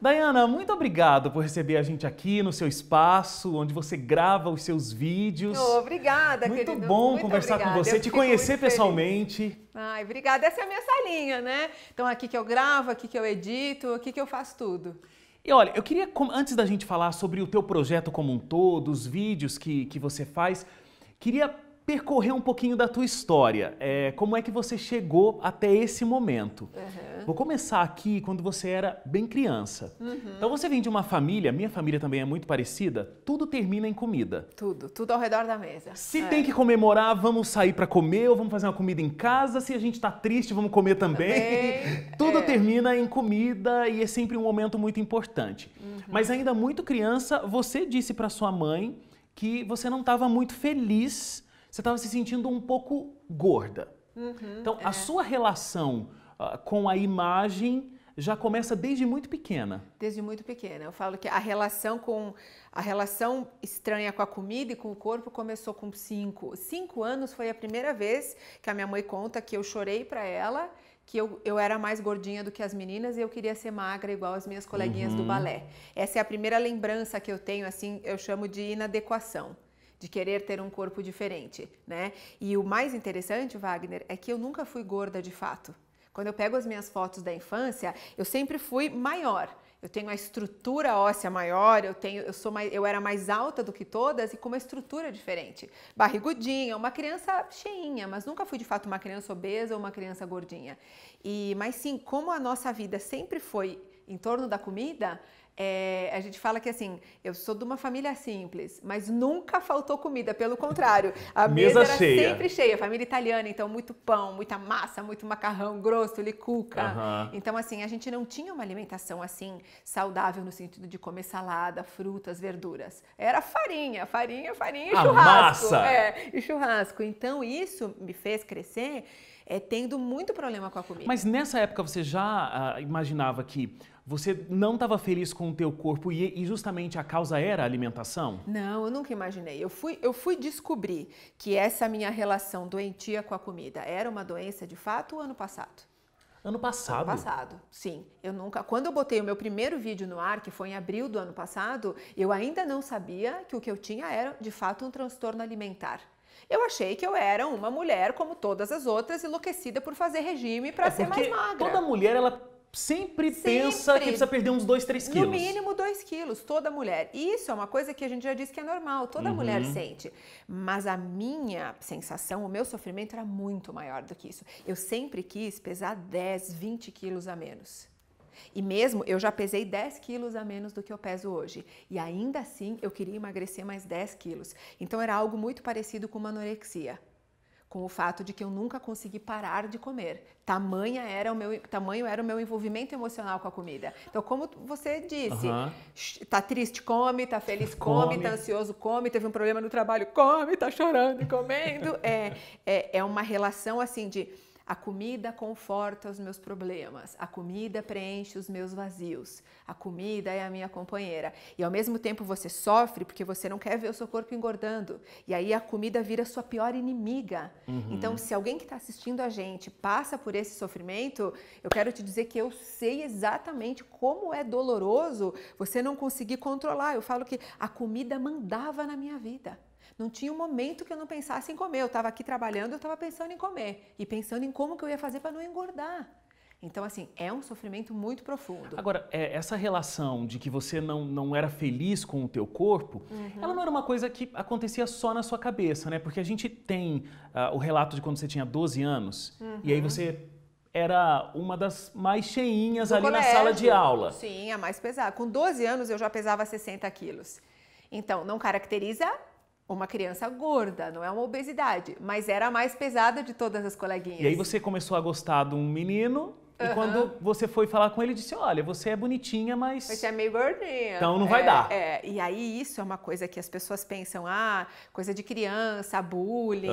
Dayana, muito obrigado por receber a gente aqui no seu espaço, onde você grava os seus vídeos. Obrigada, muito querido. Bom muito conversar obrigada. com você, te conhecer pessoalmente. Ai, obrigada. Essa é a minha salinha, né? Então aqui que eu gravo, aqui que eu edito, aqui que eu faço tudo. E olha, eu queria, antes da gente falar sobre o teu projeto como um todo, os vídeos que você faz, queria percorrer um pouquinho da tua história. Como é que você chegou até esse momento? Vou começar aqui quando você era bem criança. Então você vem de uma família, minha família também é muito parecida, tudo termina em comida. Tudo ao redor da mesa. Se tem que comemorar, vamos sair para comer ou vamos fazer uma comida em casa. Se a gente tá triste, vamos comer também. Tudo termina em comida e é sempre um momento muito importante. Mas ainda muito criança, você disse para sua mãe que você não estava muito feliz, você estava se sentindo um pouco gorda. Então, a sua relação com a imagem já começa desde muito pequena. Desde muito pequena. Eu falo que a relação estranha com a comida e com o corpo começou com 5 anos. Foi a primeira vez que a minha mãe conta que eu chorei para ela, que eu era mais gordinha do que as meninas e eu queria ser magra igual as minhas coleguinhas do balé. Essa é a primeira lembrança que eu tenho, assim, eu chamo de inadequação, de querer ter um corpo diferente, né? E o mais interessante, Wagner, é que eu nunca fui gorda de fato. Quando eu pego as minhas fotos da infância, eu sempre fui maior. Eu tenho a estrutura óssea maior, eu era mais alta do que todas e com uma estrutura diferente. Barrigudinha, uma criança cheinha, mas nunca fui de fato uma criança obesa ou uma criança gordinha. Mas sim, como a nossa vida sempre foi em torno da comida, a gente fala que assim, eu sou de uma família simples, mas nunca faltou comida, pelo contrário, a mesa era sempre cheia, família italiana, então muito pão, muita massa, muito macarrão grosso, licuca. Então assim, a gente não tinha uma alimentação assim saudável no sentido de comer salada, frutas, verduras. Era farinha e churrasco. Massa. E churrasco. Então isso me fez crescer tendo muito problema com a comida. Mas nessa época você já imaginava que você não estava feliz com o teu corpo e justamente a causa era a alimentação? Não, eu nunca imaginei. Eu fui descobrir que essa minha relação doentia com a comida era uma doença de fato ano passado. Ano passado? Ano passado, sim. Quando eu botei o meu primeiro vídeo no ar, que foi em abril do ano passado, eu ainda não sabia que o que eu tinha era de fato um transtorno alimentar. Eu achei que eu era uma mulher como todas as outras, enlouquecida por fazer regime para ser mais magra. Toda mulher, ela sempre pensa que precisa perder uns 2, 3 quilos. No mínimo 2 quilos, toda mulher. E isso é uma coisa que a gente já disse que é normal, toda mulher sente. Mas a minha sensação, o meu sofrimento era muito maior do que isso. Eu sempre quis pesar 10, 20 quilos a menos. E mesmo eu já pesei 10 quilos a menos do que eu peso hoje. E ainda assim eu queria emagrecer mais 10 quilos. Então era algo muito parecido com uma anorexia. Com o fato de que eu nunca consegui parar de comer. Tamanho era o meu envolvimento emocional com a comida. Então, como você disse, tá triste, come, tá feliz, come, tá ansioso, come, teve um problema no trabalho, come, tá chorando e comendo. É uma relação assim de a comida conforta os meus problemas, a comida preenche os meus vazios, a comida é a minha companheira. E ao mesmo tempo você sofre porque você não quer ver o seu corpo engordando. E aí a comida vira sua pior inimiga. Então, se alguém que está assistindo a gente passa por esse sofrimento, eu quero te dizer que eu sei exatamente como é doloroso você não conseguir controlar. Eu falo que a comida mandava na minha vida. Não tinha um momento que eu não pensasse em comer. Eu estava aqui trabalhando, eu estava pensando em comer. E pensando em como que eu ia fazer para não engordar. Então, assim, é um sofrimento muito profundo. Agora, essa relação de que você não era feliz com o teu corpo, ela não era uma coisa que acontecia só na sua cabeça, né? Porque a gente tem o relato de quando você tinha 12 anos, e aí você era uma das mais cheinhas ali na sala de aula. Sim, a mais pesada. Com 12 anos eu já pesava 60 quilos. Então, não caracteriza uma criança gorda, não é uma obesidade, mas era a mais pesada de todas as coleguinhas. E aí você começou a gostar de um menino e quando você foi falar com ele, disse, olha, você é bonitinha, mas... Você é meio gordinha. Então não vai dar. E aí isso é uma coisa que as pessoas pensam, coisa de criança, bullying,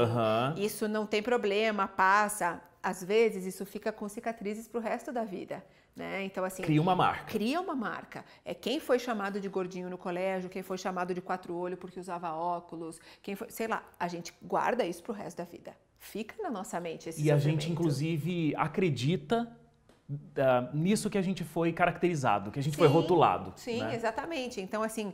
isso não tem problema, passa. Às vezes isso fica com cicatrizes pro resto da vida. Né? Então, assim, cria uma marca. Cria uma marca. Quem foi chamado de gordinho no colégio, quem foi chamado de 4 olhos porque usava óculos, quem foi, sei lá, a gente guarda isso pro resto da vida. Fica na nossa mente esse sofrimento. A gente, inclusive, acredita nisso que a gente foi caracterizado, que a gente foi rotulado. Sim, né? Exatamente. Então, assim,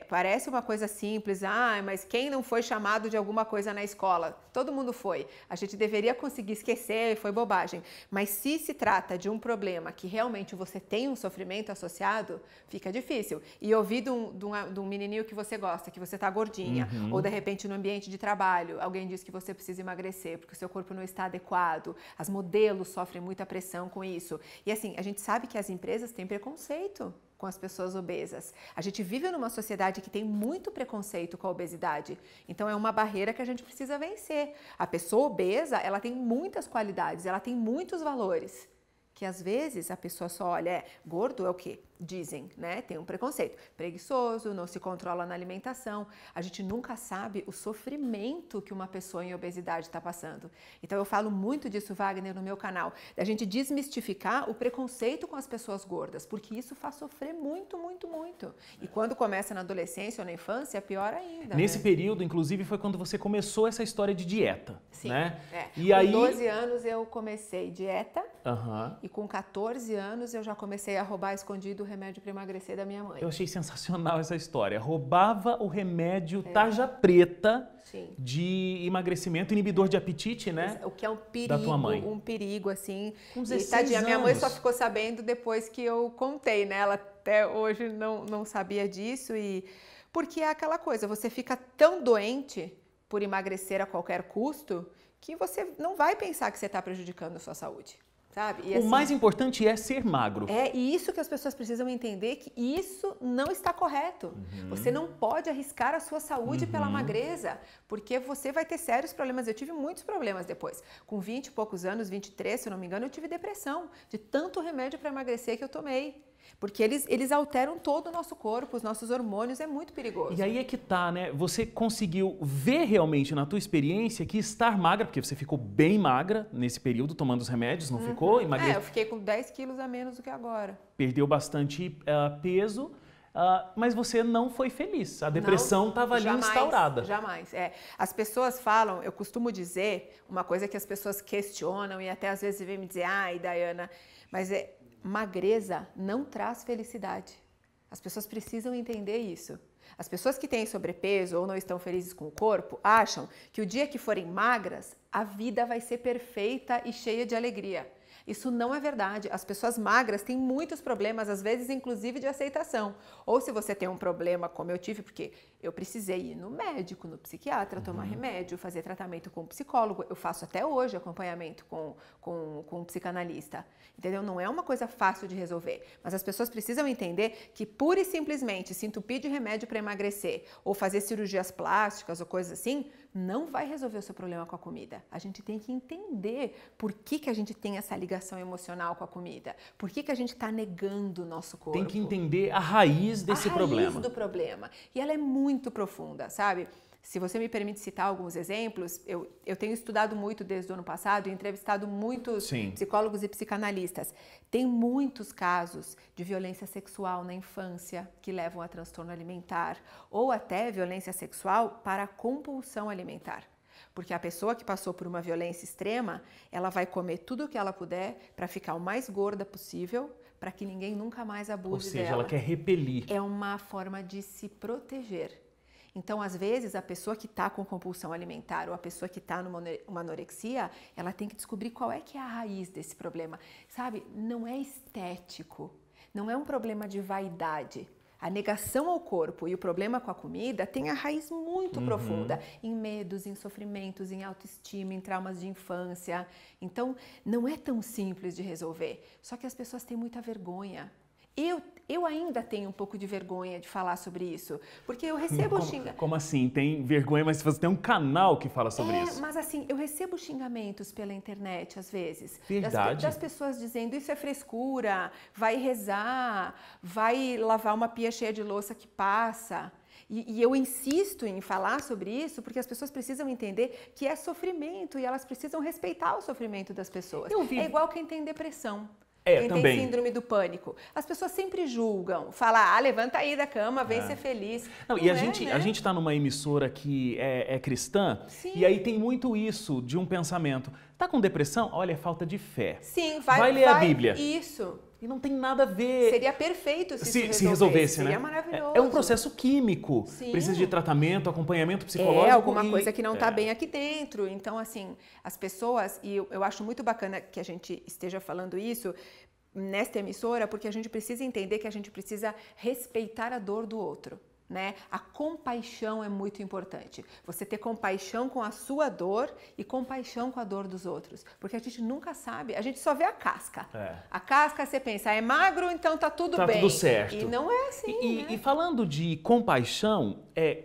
parece uma coisa simples, mas quem não foi chamado de alguma coisa na escola? Todo mundo foi. A gente deveria conseguir esquecer, foi bobagem. Mas se trata de um problema que realmente você tem um sofrimento associado, fica difícil. E ouvir de um menininho que você gosta, que você tá gordinha, ou de repente no ambiente de trabalho, alguém diz que você precisa emagrecer porque o seu corpo não está adequado, as modelos sofrem muita pressão com isso. E assim, a gente sabe que as empresas têm preconceito com as pessoas obesas. A gente vive numa sociedade que tem muito preconceito com a obesidade. Então é uma barreira que a gente precisa vencer. A pessoa obesa, ela tem muitas qualidades, ela tem muitos valores. Que às vezes a pessoa só olha, gordo é o quê? Dizem, né? Tem um preconceito. Preguiçoso, não se controla na alimentação. A gente nunca sabe o sofrimento que uma pessoa em obesidade está passando. Então eu falo muito disso, Wagner, no meu canal. Da gente desmistificar o preconceito com as pessoas gordas, porque isso faz sofrer muito, muito, muito. E quando começa na adolescência ou na infância, é pior ainda. Nesse período, inclusive, foi quando você começou essa história de dieta. Sim. Né? E com aí... 12 anos eu comecei dieta. Uhum. E com 14 anos eu já comecei a roubar escondido o remédio para emagrecer da minha mãe. Eu achei sensacional essa história. Roubava o remédio tarja preta de emagrecimento, inibidor de apetite, né? O que é um perigo, da tua mãe. Um perigo, assim. Com 16 tadinha, anos. Minha mãe só ficou sabendo depois que eu contei, né? Ela até hoje não sabia disso. Porque é aquela coisa, você fica tão doente por emagrecer a qualquer custo que você não vai pensar que você está prejudicando a sua saúde. Sabe? E, o mais importante é ser magro. E isso que as pessoas precisam entender, que isso não está correto. Você não pode arriscar a sua saúde pela magreza, porque você vai ter sérios problemas. Eu tive muitos problemas depois. Com 20 e poucos anos, 23, se eu não me engano, eu tive depressão, de tanto remédio para emagrecer que eu tomei. Porque eles alteram todo o nosso corpo, os nossos hormônios, é muito perigoso. E aí é que tá, né? Você conseguiu ver realmente na tua experiência que estar magra, porque você ficou bem magra nesse período tomando os remédios, não ficou? Eu fiquei com 10 quilos a menos do que agora. Perdeu bastante peso, mas você não foi feliz. A depressão estava ali instaurada. Jamais. As pessoas falam, eu costumo dizer, uma coisa que as pessoas questionam e até às vezes vêm me dizer, ai, Dayana, mas magreza não traz felicidade. As pessoas precisam entender isso. As pessoas que têm sobrepeso ou não estão felizes com o corpo acham que o dia que forem magras, a vida vai ser perfeita e cheia de alegria. Isso não é verdade. As pessoas magras têm muitos problemas, às vezes inclusive de aceitação. Ou se você tem um problema como eu tive, porque eu precisei ir no médico, no psiquiatra, tomar remédio, fazer tratamento com um psicólogo. Eu faço até hoje acompanhamento com um psicanalista. Entendeu? Não é uma coisa fácil de resolver. Mas as pessoas precisam entender que pura e simplesmente se entupir de remédio para emagrecer ou fazer cirurgias plásticas ou coisas assim, não vai resolver o seu problema com a comida. A gente tem que entender por que a gente tem essa ligação emocional com a comida. Por que a gente está negando o nosso corpo. Tem que entender a raiz desse problema. A raiz do problema. E ela é muito profunda, sabe? Se você me permite citar alguns exemplos, eu tenho estudado muito desde o ano passado e entrevistado muitos psicólogos e psicanalistas. Tem muitos casos de violência sexual na infância que levam a transtorno alimentar ou até violência sexual para compulsão alimentar. Porque a pessoa que passou por uma violência extrema, ela vai comer tudo o que ela puder para ficar o mais gorda possível, para que ninguém nunca mais abuse dela. Ou seja, ela quer repelir. É uma forma de se proteger. Então, às vezes, a pessoa que está com compulsão alimentar ou a pessoa que está numa anorexia, ela tem que descobrir qual é que é a raiz desse problema. Sabe, não é estético, não é um problema de vaidade. A negação ao corpo e o problema com a comida tem a raiz muito profunda em medos, em sofrimentos, em autoestima, em traumas de infância. Então, não é tão simples de resolver. Só que as pessoas têm muita vergonha. Eu ainda tenho um pouco de vergonha de falar sobre isso, porque eu recebo xingamentos. Como assim? Tem vergonha, mas você tem um canal que fala sobre isso. Mas assim, eu recebo xingamentos pela internet às vezes. Verdade. Das pessoas dizendo, isso é frescura, vai rezar, vai lavar uma pia cheia de louça que passa. E eu insisto em falar sobre isso porque as pessoas precisam entender que é sofrimento e elas precisam respeitar o sofrimento das pessoas. É igual quem tem depressão. Quem também. tem síndrome do pânico. As pessoas sempre julgam, falam, levanta aí da cama, vem ser feliz. Não, e a gente tá numa emissora que é cristã, Sim. E aí tem muito isso de um pensamento. Tá com depressão? Olha, é falta de fé. Sim, vai ler a Bíblia. Isso. E não tem nada a ver. Seria perfeito se resolvesse, né? Seria maravilhoso. É um processo químico. Sim. Precisa de tratamento, acompanhamento psicológico. Alguma coisa que não está bem aqui dentro. Então, assim, as pessoas, e eu acho muito bacana que a gente esteja falando isso nesta emissora, porque a gente precisa entender que a gente precisa respeitar a dor do outro. Né? A compaixão é muito importante. Você ter compaixão com a sua dor e compaixão com a dor dos outros. Porque a gente nunca sabe, a gente só vê a casca. A casca você pensa, é magro, então tá tudo bem. Tá tudo certo. E não é assim, né? E falando de compaixão,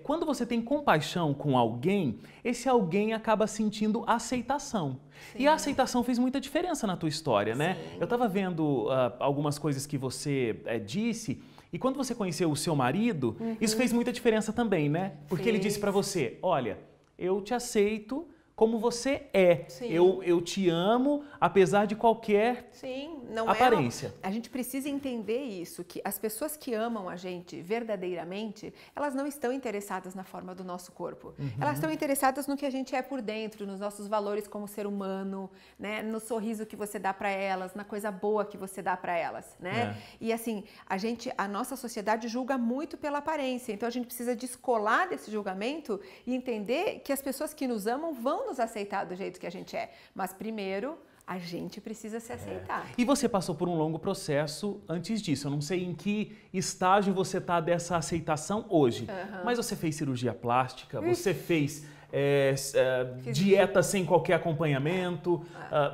quando você tem compaixão com alguém, esse alguém acaba sentindo aceitação. Sim. E a aceitação fez muita diferença na tua história, né? Sim. Eu estava vendo algumas coisas que você disse. E quando você conheceu o seu marido, isso fez muita diferença também, né? Porque ele disse pra você, olha, eu te aceito como você é. Sim. Eu te amo, apesar de qualquer aparência. A gente precisa entender isso, que as pessoas que amam a gente verdadeiramente, elas não estão interessadas na forma do nosso corpo. Elas estão interessadas no que a gente é por dentro, nos nossos valores como ser humano, né? No sorriso que você dá para elas, na coisa boa que você dá para elas, né? E assim, a nossa sociedade julga muito pela aparência, então a gente precisa descolar desse julgamento e entender que as pessoas que nos amam vão nos aceitar do jeito que a gente é, mas primeiro a gente precisa se aceitar. E você passou por um longo processo antes disso. Eu não sei em que estágio você está dessa aceitação hoje, mas você fez cirurgia plástica, você fez dieta sem qualquer acompanhamento,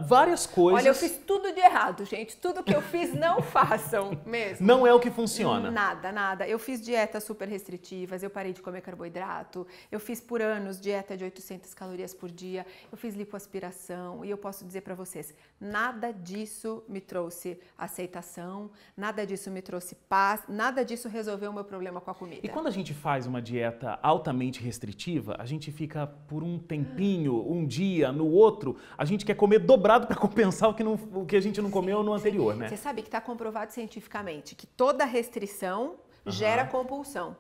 várias coisas. Olha, eu fiz tudo de errado, gente. Tudo que eu fiz, não façam mesmo. Não é o que funciona. Nada. Eu fiz dietas super restritivas, eu parei de comer carboidrato, eu fiz por anos dieta de 800 calorias por dia, eu fiz lipoaspiração e eu posso dizer para vocês, nada disso me trouxe aceitação, nada disso me trouxe paz, nada disso resolveu o meu problema com a comida. E quando a gente faz uma dieta altamente restritiva, a gente fica por um tempinho, um dia, no outro, a gente quer comer dobrado para compensar o que a gente não comeu no anterior, né? Você sabe que está comprovado cientificamente que toda restrição gera compulsão.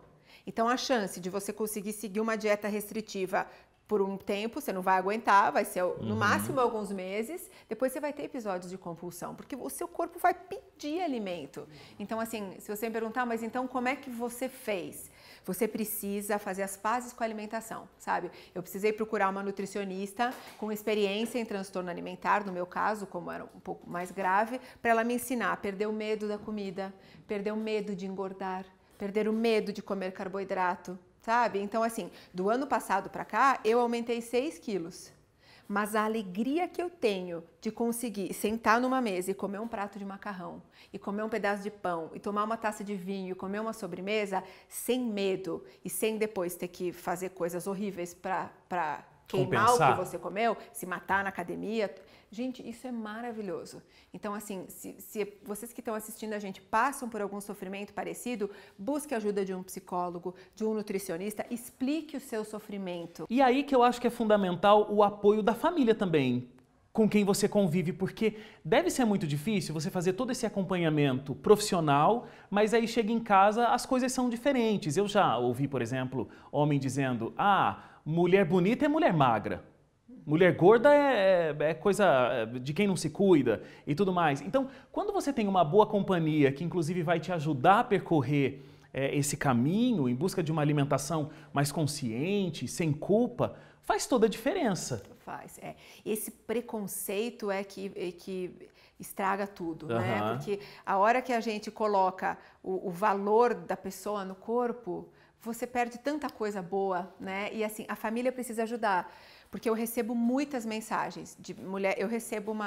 Então, a chance de você conseguir seguir uma dieta restritiva por um tempo, você não vai aguentar, vai ser no máximo alguns meses, depois você vai ter episódios de compulsão, porque o seu corpo vai pedir alimento. Então, assim, se você me perguntar, mas então como é que você fez? Você precisa fazer as pazes com a alimentação, sabe? Eu precisei procurar uma nutricionista com experiência em transtorno alimentar, no meu caso, como era um pouco mais grave, para ela me ensinar a perder o medo da comida, perder o medo de engordar, perder o medo de comer carboidrato, sabe? Então, assim, do ano passado para cá, eu aumentei 6 quilos. Mas a alegria que eu tenho de conseguir sentar numa mesa e comer um prato de macarrão, e comer um pedaço de pão, e tomar uma taça de vinho, e comer uma sobremesa, sem medo e sem depois ter que fazer coisas horríveis para queimar o que você comeu, se matar na academia. Gente, isso é maravilhoso. Então, assim, se vocês que estão assistindo a gente passam por algum sofrimento parecido, busque a ajuda de um psicólogo, de um nutricionista, explique o seu sofrimento. E aí que eu acho que é fundamental o apoio da família também, com quem você convive, porque deve ser muito difícil você fazer todo esse acompanhamento profissional, mas aí chega em casa, as coisas são diferentes. Eu já ouvi, por exemplo, homem dizendo, mulher bonita é mulher magra. Mulher gorda é coisa de quem não se cuida e tudo mais. Então, quando você tem uma boa companhia que inclusive vai te ajudar a percorrer esse caminho em busca de uma alimentação mais consciente, sem culpa, faz toda a diferença. Faz, Esse preconceito é que estraga tudo, né? Porque a hora que a gente coloca o valor da pessoa no corpo, você perde tanta coisa boa, né? E assim, a família precisa ajudar. Porque eu recebo muitas mensagens de mulher, eu recebo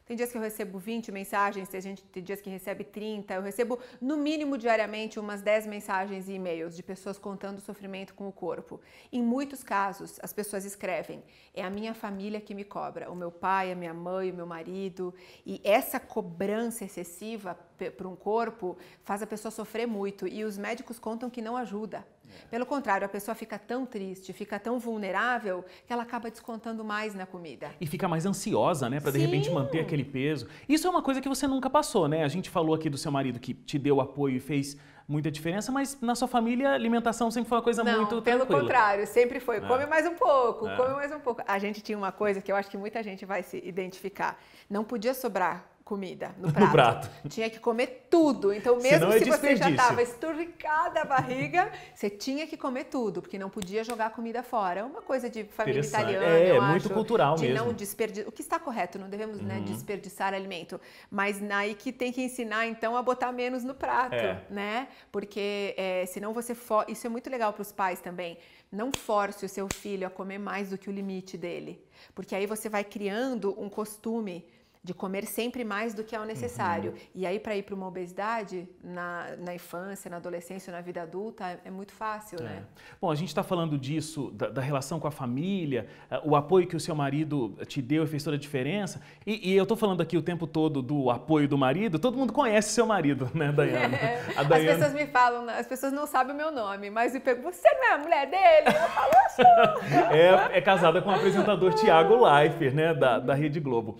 tem dias que eu recebo 20 mensagens, tem dias que recebe 30, eu recebo no mínimo diariamente umas 10 mensagens e e-mails de pessoas contando o sofrimento com o corpo. Em muitos casos, as pessoas escrevem, é a minha família que me cobra, o meu pai, a minha mãe, o meu marido, e essa cobrança excessiva para um corpo faz a pessoa sofrer muito e os médicos contam que não ajuda. Pelo contrário, a pessoa fica tão triste, fica tão vulnerável que ela acaba descontando mais na comida. E fica mais ansiosa, né, para de repente manter aquele peso. Isso é uma coisa que você nunca passou, né? A gente falou aqui do seu marido que te deu apoio e fez muita diferença, mas na sua família a alimentação sempre foi uma coisa muito tranquila. Pelo contrário, sempre foi, come mais um pouco, come mais um pouco. A gente tinha uma coisa que eu acho que muita gente vai se identificar. Não podia sobrar comida no prato. Tinha que comer tudo. Então, mesmo se você já estava esturricada a barriga, você tinha que comer tudo, porque não podia jogar comida fora. É uma coisa de família italiana, eu acho. Muito cultural mesmo. Não desperdiçar. O que está correto, não devemos desperdiçar alimento. Mas aí que tem que ensinar, então, a botar menos no prato, né? Porque senão você... Isso é muito legal para os pais também. Não force o seu filho a comer mais do que o limite dele. Porque aí você vai criando um costume de comer sempre mais do que é o necessário. E aí, para ir para uma obesidade, na infância, na adolescência, na vida adulta, é muito fácil, né? Bom, a gente está falando disso, da relação com a família, o apoio que o seu marido te deu e fez toda a diferença. E eu estou falando aqui o tempo todo do apoio do marido, todo mundo conhece seu marido, né, Daiana? As pessoas me falam, as pessoas não sabem o meu nome, mas me perguntam, você não é a mulher dele? Eu falo, eu sou. É casada com o apresentador Thiago Leifert, né, da Rede Globo.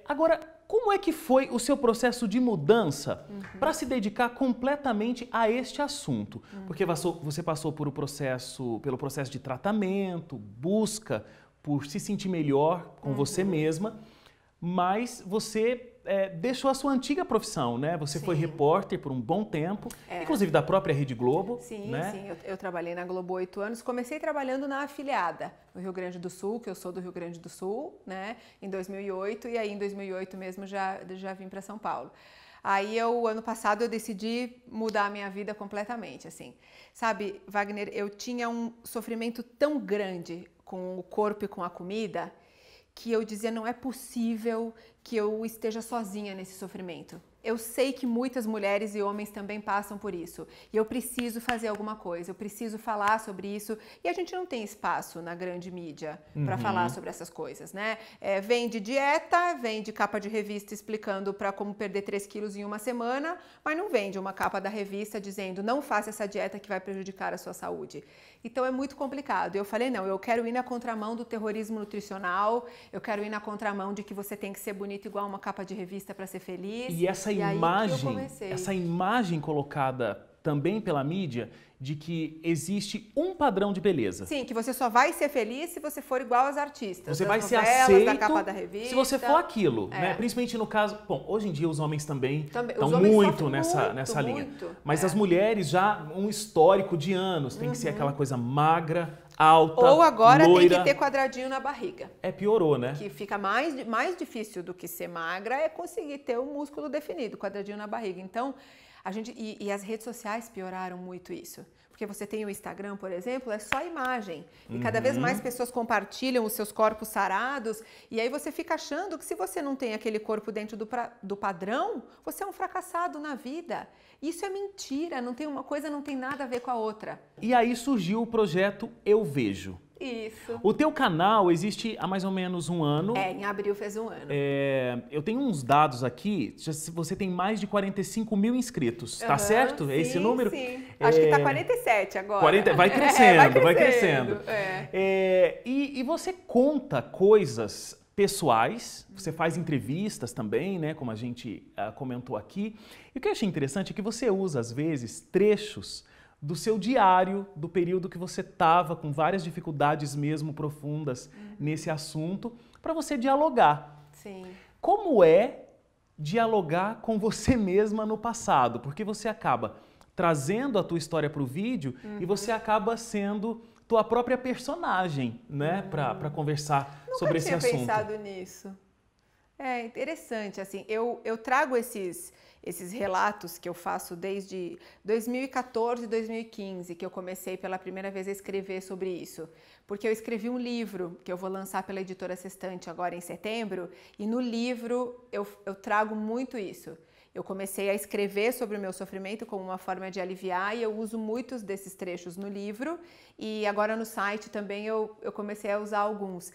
Agora, como é que foi o seu processo de mudança para se dedicar completamente a este assunto? Porque você passou pelo processo de tratamento, busca por se sentir melhor com você mesma, mas você deixou a sua antiga profissão, né? Você foi repórter por um bom tempo, inclusive da própria Rede Globo. Sim, né? sim. Eu trabalhei na Globo 8 anos. Comecei trabalhando na afiliada, no Rio Grande do Sul, que eu sou do Rio Grande do Sul, né? Em 2008, e aí em 2008 mesmo já vim para São Paulo. Aí ano passado eu decidi mudar a minha vida completamente, assim. Sabe, Wagner, eu tinha um sofrimento tão grande com o corpo e com a comida que eu dizia, não é possível que eu esteja sozinha nesse sofrimento. Eu sei que muitas mulheres e homens também passam por isso. E eu preciso fazer alguma coisa, eu preciso falar sobre isso. E a gente não tem espaço na grande mídia para falar sobre essas coisas, né? Vem de dieta, vem de capa de revista explicando para como perder 3 quilos em uma semana, mas não vem de uma capa da revista dizendo não faça essa dieta que vai prejudicar a sua saúde. Então é muito complicado. Eu falei, não, eu quero ir na contramão do terrorismo nutricional, eu quero ir na contramão de que você tem que ser bonito igual uma capa de revista para ser feliz. E essa imagem colocada também pela mídia de que existe um padrão de beleza. Sim, que você só vai ser feliz se você for igual aos artistas. Você vai ser aceito da capa da revista. Se você for aquilo, né? Principalmente no caso... Bom, hoje em dia os homens também estão muito nessa linha. Mas as mulheres já um histórico de anos. Tem que ser aquela coisa magra, alta, ou agora loira. Tem que ter quadradinho na barriga. Piorou, né? Que fica mais difícil do que ser magra é conseguir ter o músculo definido, quadradinho na barriga. Então, e as redes sociais pioraram muito isso. Porque você tem o Instagram, por exemplo, é só imagem. E cada vez mais pessoas compartilham os seus corpos sarados. E aí você fica achando que se você não tem aquele corpo dentro do padrão, você é um fracassado na vida. Isso é mentira. Uma coisa não tem nada a ver com a outra. E aí surgiu o projeto Eu Vejo. Isso. O teu canal existe há mais ou menos um ano. Em abril fez um ano. Eu tenho uns dados aqui, você tem mais de 45 mil inscritos, tá certo? Sim, é esse número? Sim, acho que tá 47 agora. Vai crescendo, vai crescendo. E você conta coisas pessoais, você faz entrevistas também, né, como a gente comentou aqui. E o que eu achei interessante é que você usa, às vezes, trechos do seu diário, do período que você estava com várias dificuldades mesmo profundas nesse assunto, para você dialogar. Sim. Como é dialogar com você mesma no passado? Porque você acaba trazendo a tua história para o vídeo e você acaba sendo tua própria personagem, né, para conversar sobre esse assunto. Nunca tinha pensado nisso. É interessante, assim, eu trago esses relatos que eu faço desde 2014 e 2015, que eu comecei pela primeira vez a escrever sobre isso. Porque eu escrevi um livro que eu vou lançar pela Editora Sextante agora em setembro, e no livro eu trago muito isso. Eu comecei a escrever sobre o meu sofrimento como uma forma de aliviar e eu uso muitos desses trechos no livro, e agora no site também eu comecei a usar alguns.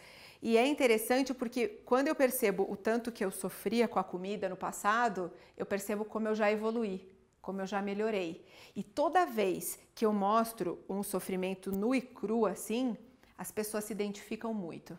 E é interessante porque quando eu percebo o tanto que eu sofria com a comida no passado, eu percebo como eu já evoluí, como eu já melhorei. E toda vez que eu mostro um sofrimento nu e cru assim, as pessoas se identificam muito.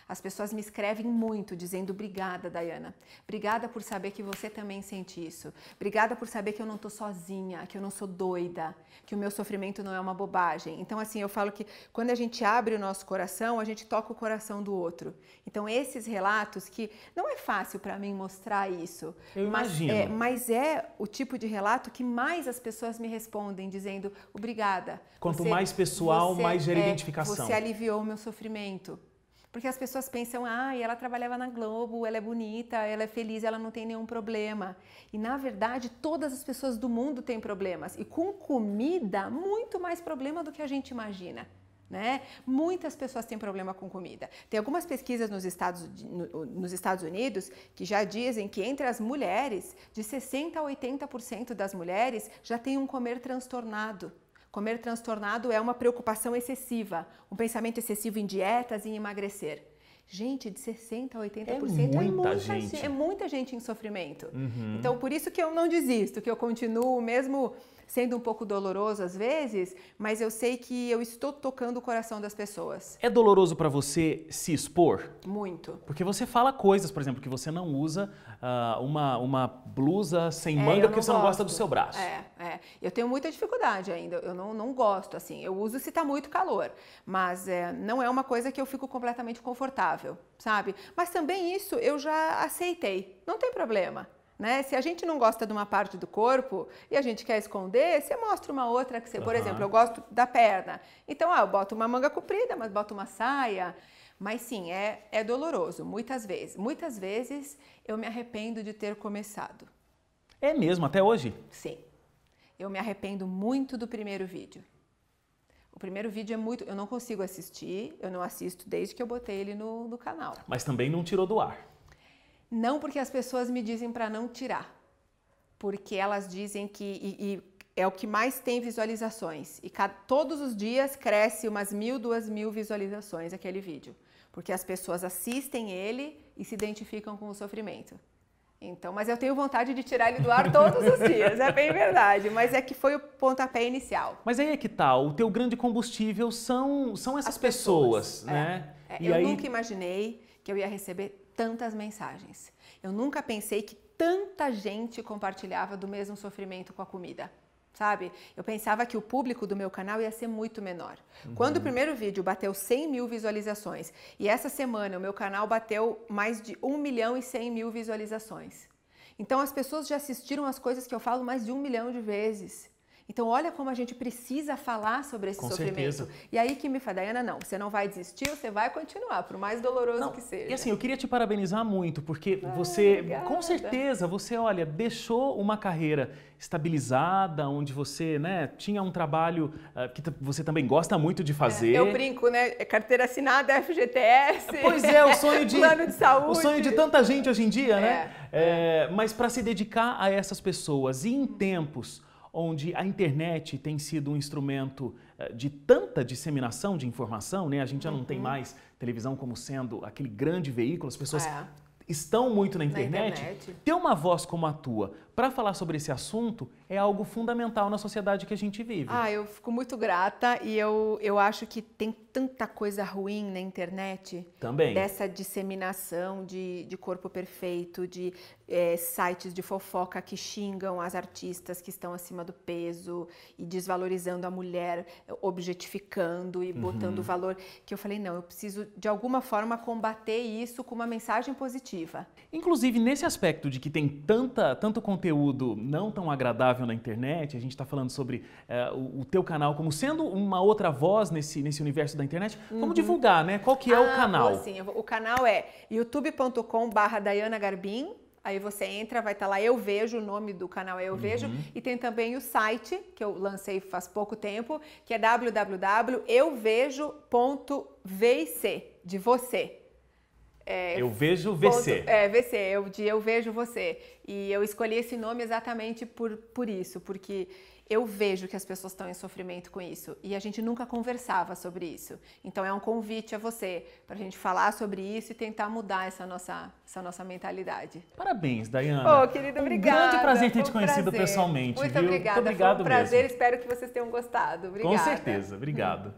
As pessoas me escrevem muito dizendo obrigada, Daiana. Obrigada por saber que você também sente isso. Obrigada por saber que eu não estou sozinha, que eu não sou doida, que o meu sofrimento não é uma bobagem. Então, assim, eu falo que quando a gente abre o nosso coração, a gente toca o coração do outro. Então, esses relatos que não é fácil para mim mostrar isso. Eu imagino. Mas é o tipo de relato que mais as pessoas me respondem dizendo obrigada. Quanto mais pessoal, mais gera identificação. Você aliviou o meu sofrimento. Porque as pessoas pensam, ela trabalhava na Globo, ela é bonita, ela é feliz, ela não tem nenhum problema. E na verdade, todas as pessoas do mundo têm problemas. E com comida, muito mais problema do que a gente imagina. Né? Muitas pessoas têm problema com comida. Tem algumas pesquisas nos Estados Unidos que já dizem que entre as mulheres, de 60% a 80% das mulheres já tem um comer transtornado. Comer transtornado é uma preocupação excessiva, um pensamento excessivo em dietas e em emagrecer. Gente, de 60% a 80% é muita gente em sofrimento. Então, por isso que eu não desisto, que eu continuo mesmo sendo um pouco doloroso às vezes, mas eu sei que eu estou tocando o coração das pessoas. É doloroso para você se expor? Muito. Porque você fala coisas, por exemplo, que você não usa uma blusa sem manga porque você não gosta do seu braço. Eu tenho muita dificuldade ainda, eu não gosto, assim, eu uso se tá muito calor, mas não é uma coisa que eu fico completamente confortável, sabe? Mas também isso eu já aceitei, não tem problema. Né? Se a gente não gosta de uma parte do corpo e a gente quer esconder, você mostra uma outra que você, por exemplo, eu gosto da perna. Então, eu boto uma manga comprida, mas boto uma saia. Mas sim, é doloroso, muitas vezes. Muitas vezes eu me arrependo de ter começado. É mesmo, até hoje? Sim. Eu me arrependo muito do primeiro vídeo. O primeiro vídeo é muito... Eu não consigo assistir, eu não assisto desde que eu botei ele no canal. Mas também não tirou do ar. Não, porque as pessoas me dizem para não tirar, porque elas dizem que é o que mais tem visualizações e todos os dias cresce umas 1.000, 2.000 visualizações aquele vídeo, porque as pessoas assistem ele e se identificam com o sofrimento. Então, mas eu tenho vontade de tirar ele do ar todos os dias, é bem verdade, mas é que foi o pontapé inicial. Mas aí é que tá, o teu grande combustível são essas pessoas, né? E eu nunca imaginei que eu ia receber tantas mensagens. Eu nunca pensei que tanta gente compartilhava do mesmo sofrimento com a comida, sabe? Eu pensava que o público do meu canal ia ser muito menor. Quando o primeiro vídeo bateu 100.000 visualizações e essa semana o meu canal bateu mais de 1.100.000 visualizações. Então as pessoas já assistiram as coisas que eu falo mais de 1 milhão de vezes. Então, olha como a gente precisa falar sobre esse sofrimento. Certeza. E aí que me fala, Daiana, não, você não vai desistir, você vai continuar, por mais doloroso que seja. E assim, eu queria te parabenizar muito, porque você, obrigada. Com certeza, você, olha, deixou uma carreira estabilizada, onde você, né, tinha um trabalho que você também gosta muito de fazer. Eu brinco, né? Carteira assinada, FGTS. Pois é, o sonho de plano de saúde. O sonho de tanta gente hoje em dia, né? Mas para se dedicar a essas pessoas e em tempos onde a internet tem sido um instrumento de tanta disseminação de informação, né? A gente já não tem mais televisão como sendo aquele grande veículo, as pessoas estão muito na internet. Ter uma voz como a tua para falar sobre esse assunto é algo fundamental na sociedade que a gente vive. Eu fico muito grata e eu acho que tem tanta coisa ruim na internet. Também. Dessa disseminação de corpo perfeito, de sites de fofoca que xingam as artistas que estão acima do peso e desvalorizando a mulher, objetificando e botando valor. Que eu falei, não, eu preciso de alguma forma combater isso com uma mensagem positiva. Inclusive, nesse aspecto de que tem tanto conteúdo não tão agradável na internet, a gente está falando sobre o teu canal como sendo uma outra voz nesse universo da internet. Vamos divulgar, né? Qual que é o canal? Sim, o canal é youtube.com/Daiana Garbim. Aí você entra, vai estar lá Eu Vejo, o nome do canal é Eu Vejo. E tem também o site, que eu lancei faz pouco tempo, que é www.euvejo.vc, de você. Eu Vejo VC. Eu Vejo Você. E eu escolhi esse nome exatamente por isso, porque eu vejo que as pessoas estão em sofrimento com isso e a gente nunca conversava sobre isso. Então é um convite a você para a gente falar sobre isso e tentar mudar essa nossa mentalidade. Parabéns, Daiana. Oh, querido, obrigada. Um grande prazer ter te conhecido pessoalmente. Muito viu? obrigada. Muito obrigado Foi um prazer, mesmo. Espero que vocês tenham gostado. Obrigada. Com certeza, obrigado.